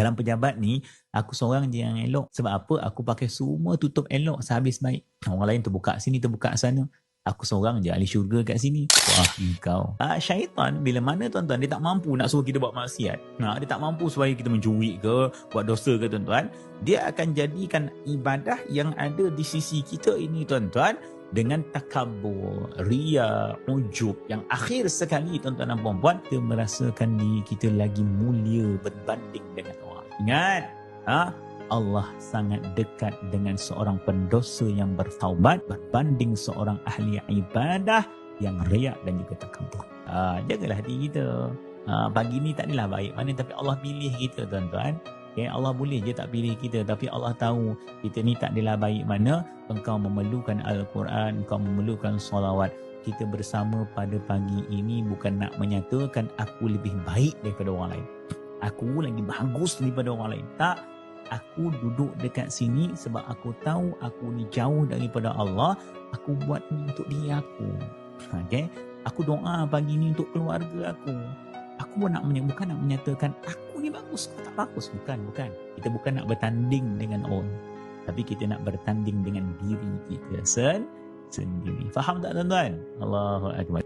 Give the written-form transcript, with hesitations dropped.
Dalam pejabat ni, aku seorang je yang elok. Sebab apa? Aku pakai semua tutup elok sehabis baik. Orang lain terbuka sini, terbuka sana. Aku seorang je ahli syurga kat sini. Wah, engkau. Syaitan, bila mana tuan-tuan, dia tak mampu nak suruh kita buat maksiat. Dia tak mampu supaya kita mencuri ke, buat dosa ke tuan-tuan. Dia akan jadikan ibadah yang ada di sisi kita ini tuan-tuan, dengan takabur, riya, ujub, yang akhir sekali tuan-tuan dan puan-puan, kita merasakan diri kita lagi mulia berbanding dengan orang. Ingat, Allah sangat dekat dengan seorang pendosa yang bertaubat berbanding seorang ahli ibadah yang riak dan juga takabur. Jagalah diri kita. Pagi ni tak adalah baik mana, tapi Allah pilih kita tuan-tuan. Okay, Allah boleh je tak pilih kita, tapi Allah tahu kita ni tak adalah baik mana. Engkau memerlukan Al-Quran, engkau memerlukan solawat. Kita bersama pada pagi ini bukan nak menyatakan aku lebih baik daripada orang lain, aku lagi bagus daripada orang lain. Tak, aku duduk dekat sini sebab aku tahu aku ni jauh daripada Allah. Aku buat ni untuk diri aku. Okay? Aku doa pagi ni untuk keluarga aku. Aku bukan nak menyatakan aku ni bagus, aku tak bagus. Bukan. Kita bukan nak bertanding dengan orang, tapi kita nak bertanding dengan diri kita sendiri. Faham tak tuan-tuan? Allahu Akbar.